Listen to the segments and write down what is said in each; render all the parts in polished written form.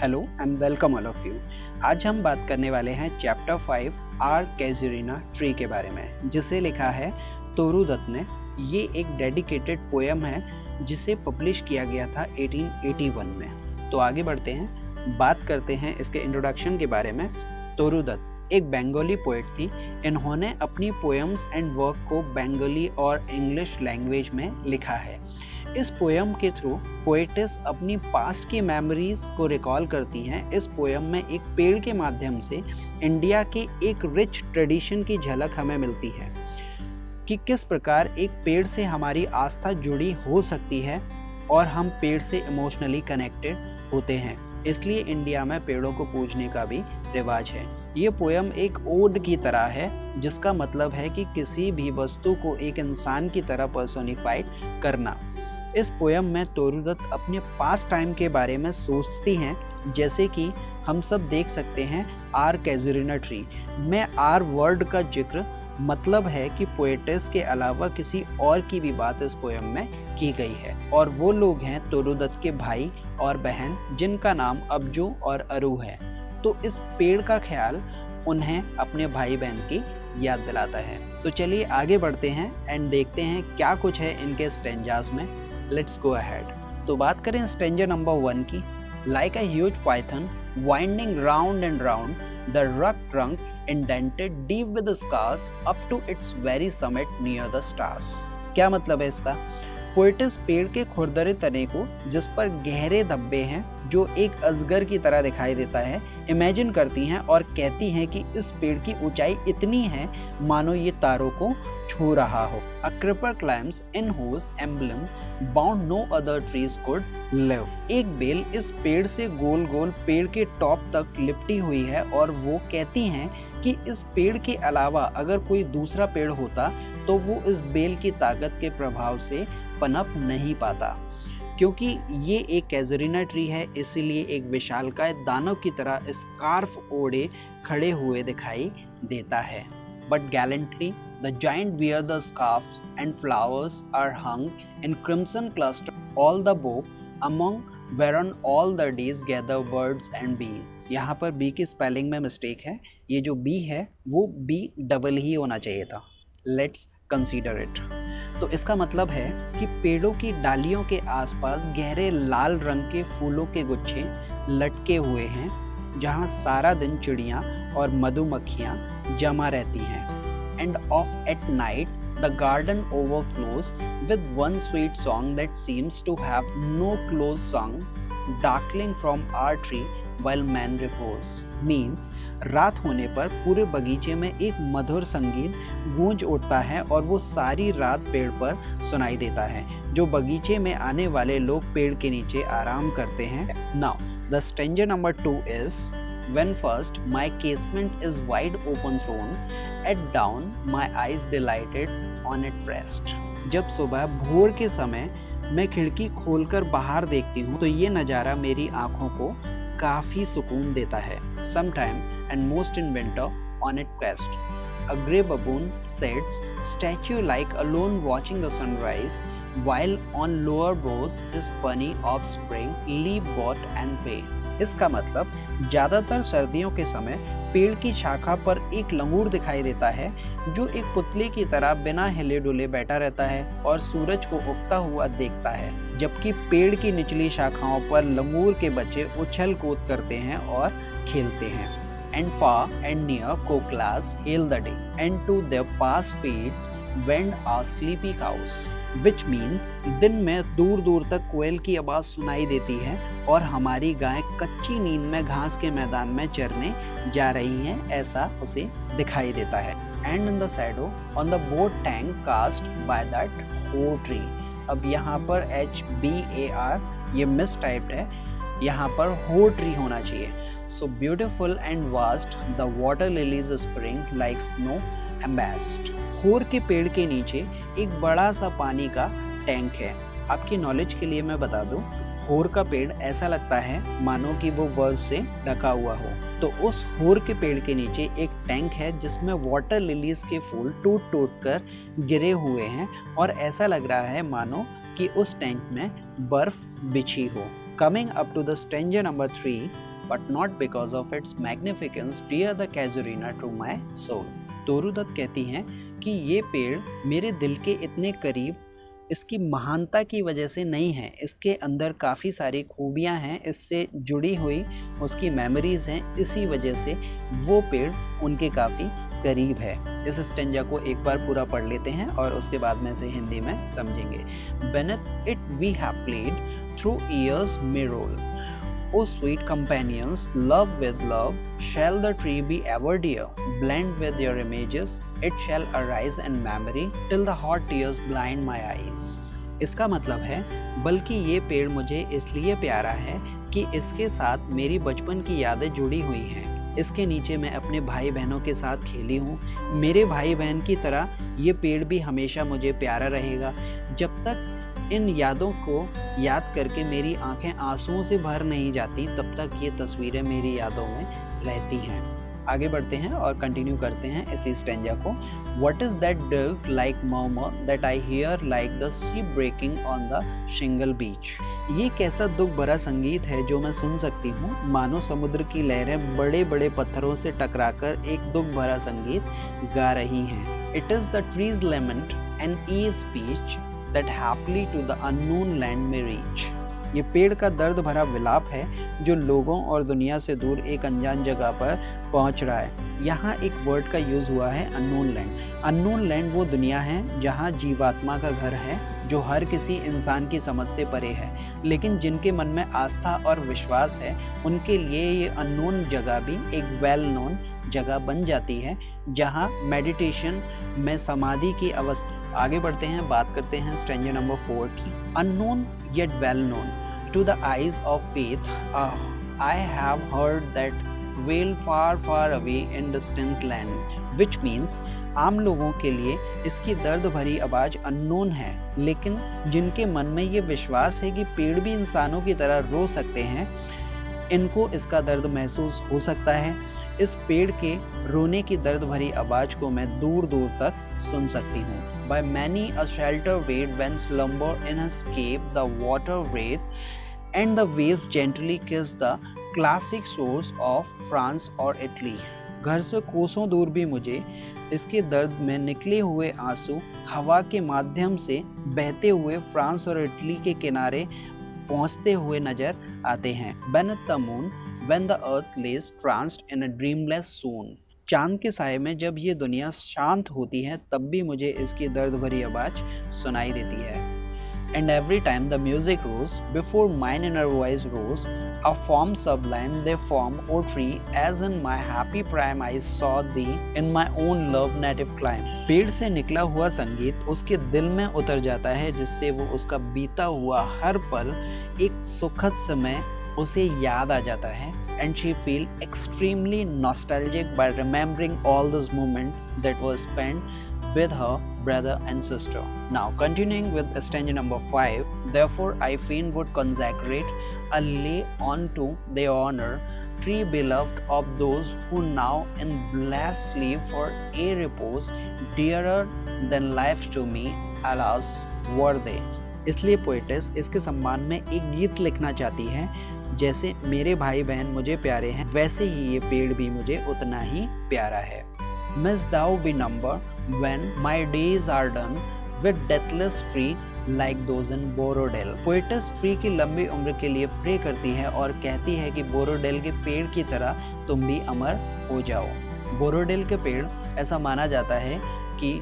Hello and welcome all of you. आज हम बात करने वाले हैं चैप्टर 5 आर कैजुरिना ट्री के बारे में, जिसे लिखा है तोरू दत्त ने। ये एक डेडिकेटेड पोएम है जिसे पब्लिश किया गया था 1881 में। तो आगे बढ़ते हैं, बात करते हैं इसके इंट्रोडक्शन के बारे में। तोरू दत्त एक बंगाली पोएट थी। इन्होंने अपनी पोएम्स एंड वर्क को बंगाली और इंग्लिश लैंग्वेज में लिखा है। इस पोएम के थ्रू पोएटेस अपनी पास्ट की मेमोरीज को रिकॉल करती हैं। इस पोएम में एक पेड़ के माध्यम से इंडिया के एक रिच ट्रेडिशन की झलक हमें मिलती है कि किस प्रकार एक पेड़ से हमारी आस्था जुड़ी हो सकती है और हम पेड़ से इमोशनली कनेक्टेड होते हैं। इसलिए इंडिया में पेड़ों को पूजने का भी रिवाज है। ये पोएम एक ओड की तरह है, जिसका मतलब है कि किसी भी वस्तु को एक इंसान की तरह पर्सोनिफाइड करना। इस पोएम में तोरू दत्त अपने पास टाइम के बारे में सोचती हैं, जैसे कि हम सब देख सकते हैं आर कैजुरिना ट्री में आर वर्ड का जिक्र मतलब है कि पोएटेस के अलावा किसी और की भी बात इस पोएम में की गई है, और वो लोग हैं तोरू दत्त के भाई और बहन, जिनका नाम अब्जू और अरू है। तो इस पेड़ का ख्याल उन्हें अपने भाई बहन की याद दिलाता है। तो चलिए आगे बढ़ते हैं एंड देखते हैं क्या कुछ है इनके स्टेंजास में। Let's go ahead. तो बात करें स्टेंजा नंबर 1 की। Like a huge python winding round and round, the rugged trunk indented deep with scars up to its very summit near the stars. क्या मतलब है इसका? पोएटेस पेड़ के खुरदरे तने को, जिस पर गहरे धब्बे हैं जो एक अजगर की तरह दिखाई देता है, इमेजिन करती हैं और कहती हैं कि इस पेड़ की ऊंचाई इतनी है मानो ये तारों को छू रहा हो। A creeper climbs in whose emblem bound no other trees could live। एक बेल इस पेड़ से गोल गोल पेड़ के टॉप तक लिपटी हुई है और वो कहती हैं कि इस पेड़ के अलावा अगर कोई दूसरा पेड़ होता तो वो इस बेल की ताकत के प्रभाव से पनप नहीं पाता। क्योंकि ये एक कैजुरिना ट्री है, इसीलिए एक विशालकाय दानव की तरह स्कार्फ ओढ़े खड़े हुए दिखाई देता है। But gallantly the giant wear the scarves and flowers are hung in crimson cluster all the book among whereon all the days gather birds and bees। यहाँ पर बी की स्पेलिंग में मिस्टेक है। ये जो बी है वो बी डबल ही होना चाहिए था। Let's consider it. तो इसका मतलब है कि पेड़ों की डालियों के आसपास गहरे लाल रंग के फूलों के गुच्छे लटके हुए हैं, जहाँ सारा दिन चिड़ियाँ और मधुमक्खियाँ जमा रहती हैं। And off at night the garden overflows with one sweet song that seems to have no close song, darkling from our tree while man repose। Means रात होने पर पूरे बगीचे में एक मधुर संगीत गूंज उठता है और वो सारी रात पेड़ पर सुनाई देता है, जो बगीचे में आने वाले लोग पेड़ के नीचे आराम करते हैं। Now the stanza number 2 is when first my casement is wide open thrown, at dawn my eyes delighted on it rest। जब सुबह भोर के समय मैं खिड़की खोलकर बाहर देखती हूँ तो ये नज़ारा मेरी आँखों को काफ़ी सुकून देता है। Sometime and most in winter on it crest a grey baboon sits statue like alone watching the sunrise, while on lower boughs his bunny offspring leap both and pay। इसका मतलब ज़्यादातर सर्दियों के समय पेड़ की शाखा पर एक लंगूर दिखाई देता है, जो एक पुतले की तरह बिना हिले डुले बैठा रहता है और सूरज को उगता हुआ देखता है, जबकि पेड़ की निचली शाखाओं पर लंगूर के बच्चे उछल कूद करते हैं और खेलते हैं। And far and near koalas hail the day, and to their past fields wend our sleepy cows। Which means दिन में दूर दूर तक कोयल की आवाज़ सुनाई देती है और हमारी गाय कच्ची नींद में घास के मैदान में चरने जा रही हैं, ऐसा उसे दिखाई देता है। And in the shadow on the boat tank cast by that hoar tree। अब यहाँ पर HBAR ये मिस टाइप्ड है, यहाँ पर होर ट्री होना चाहिए। So beautiful and vast the water lilies spring like snow embossed। होर के पेड़ के नीचे एक बड़ा सा पानी का टैंक है। आपकी नॉलेज के लिए मैं बता दूं, होर का पेड़ ऐसा लगता है मानो कि वो बर्फ से ढका हुआ हो। तो उस होर के पेड़ के नीचे एक टैंक है जिसमें वाटर लिलीज के फूल टूट टूट कर गिरे हुए हैं और ऐसा लग रहा है मानो कि उस टैंक में बर्फ बिछी हो। Coming up to the stanza number 3, but not because of its magnificence, dear the casuarina to my soul. तोरू दत्त कहती हैं कि ये पेड़ मेरे दिल के इतने करीब इसकी महानता की वजह से नहीं है, इसके अंदर काफ़ी सारी खूबियाँ हैं, इससे जुड़ी हुई उसकी मेमोरीज़ हैं, इसी वजह से वो पेड़ उनके काफ़ी करीब है। इस स्टेंजा को एक बार पूरा पढ़ लेते हैं और उसके बाद में इसे हिंदी में समझेंगे। Beneath it we have played, through years may roll. O sweet companions, love with love, shall the tree be ever dear? Blend with your images, it shall arise in memory, till the hot tears blind my eyes. इसका मतलब है, बल्कि ये पेड़ मुझे इसलिए प्यारा है कि इसके साथ मेरी बचपन की यादें जुड़ी हुई हैं। इसके नीचे मैं अपने भाई बहनों के साथ खेली हूँ। मेरे भाई बहन की तरह ये पेड़ भी हमेशा मुझे प्यारा रहेगा। जब तक इन यादों को याद करके मेरी आंखें आंसुओं से भर नहीं जाती, तब तक ये तस्वीरें मेरी यादों में रहती हैं। आगे बढ़ते हैं और कंटिन्यू करते हैं इसी स्टेंजा को। What is that dirk like murmur that I hear like the sea breaking on the shingle beach? ये कैसा दुख भरा संगीत है जो मैं सुन सकती हूँ, मानो समुद्र की लहरें बड़े बड़े पत्थरों से टकराकर एक दुख भरा संगीत गा रही हैं। It is the tree's lament and its speech that happily to the unknown land may reach. ये पेड़ का दर्द भरा विलाप है जो लोगों और दुनिया से दूर एक अनजान जगह पर पहुंच रहा है। यहाँ एक वर्ड का यूज़ हुआ है, अननोन लैंड। अननोन लैंड वो दुनिया है जहाँ जीवात्मा का घर है, जो हर किसी इंसान की समझ से परे है, लेकिन जिनके मन में आस्था और विश्वास है उनके लिए ये अननोन जगह भी एक वेल नोन जगह बन जाती है, जहाँ मेडिटेशन में समाधि की अवस्था। आगे बढ़ते हैं, बात करते हैं स्ट्रेंजर नंबर 4 की। Unknown yet well known to the eyes of faith, I have heard that wail far far away in distant land, which means आम लोगों के लिए इसकी दर्द भरी आवाज़ अननोन है, लेकिन जिनके मन में ये विश्वास है कि पेड़ भी इंसानों की तरह रो सकते हैं, इनको इसका दर्द महसूस हो सकता है। इस पेड़ के रोने की दर्द भरी आवाज़ को मैं दूर दूर तक सुन सकती हूँ। By many a shelter wait when slumber in his cave the water wraith and the waves gently kiss the classic shores of France or Italy. घर से कोसों दूर भी मुझे इसके दर्द में निकले हुए आंसू हवा के माध्यम से बहते हुए फ्रांस और इटली के किनारे पहुंचते हुए नजर आते हैं। Beneath the moon when the earth lays tranced in a dreamless swoon. चांद के साए में जब ये दुनिया शांत होती है, तब भी मुझे इसकी दर्द भरी आवाज़ सुनाई देती है। And every time the music rose, before mine inner voice rose, a form sublime they form, O tree, as in my happy prime I saw thee in my own love native clime. पेड़ से निकला हुआ संगीत उसके दिल में उतर जाता है, जिससे वो उसका बीता हुआ हर पल एक सुखद समय उसे याद आ जाता है, and she feel extremely nostalgic by remembering all this moment that was spent with her brother and sister. Now continuing with stanza number 5, therefore I fain would consecrate a lay unto their honor, tree beloved of those who now in blessed sleep for a repose, dearer than life to me, alas were they. इसलिए poetess इसके सम्मान में एक गीत लिखना चाहती है। जैसे मेरे भाई बहन मुझे प्यारे हैं, वैसे ही ये पेड़ भी मुझे उतना ही प्यारा है। Miss thou be number when my days are done with deathless tree like those in Borrowdale. Poetess tree की लंबी उम्र के लिए प्रे करती है और कहती है कि बोरोडेल के पेड़ की तरह तुम भी अमर हो जाओ। बोरोडेल के पेड़ ऐसा माना जाता है कि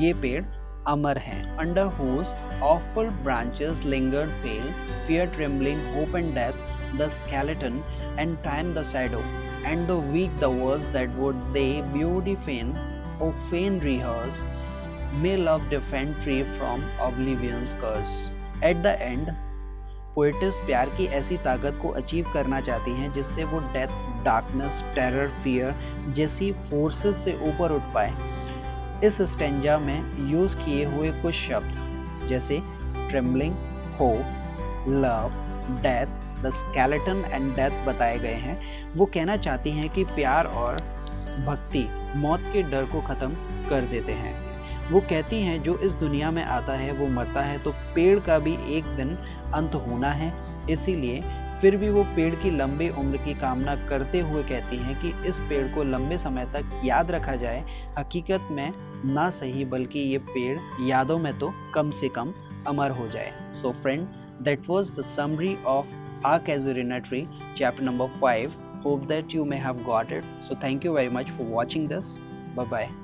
ये पेड़ अमर हैं। Under whose awful branches lingered pale, fear trembling, hope and death, the skeleton, and time the shadow, and the weak the words that would they beauty fain, O fain rehearse, may love defend tree from oblivion's curse. At the end, poetess प्यार की ऐसी ताकत को achieve करना चाहती हैं जिससे वो डेथ, डार्कनेस, टेरर, फियर जैसी फोर्सेस से ऊपर उठ पाए। इस स्टेंजा में यूज़ किए हुए कुछ शब्द जैसे trembling, hope, love, death, the skeleton and death बताए गए हैं। वो कहना चाहती हैं कि प्यार और भक्ति मौत के डर को ख़त्म कर देते हैं। वो कहती हैं जो इस दुनिया में आता है वो मरता है, तो पेड़ का भी एक दिन अंत होना है, इसीलिए फिर भी वो पेड़ की लंबी उम्र की कामना करते हुए कहती हैं कि इस पेड़ को लंबे समय तक याद रखा जाए, हकीकत में ना सही बल्कि ये पेड़ यादों में तो कम से कम अमर हो जाए। So friend, that was the summary of our casuarina tree chapter number 5. Hope that you may have got it. So thank you very much for watching this. Bye bye.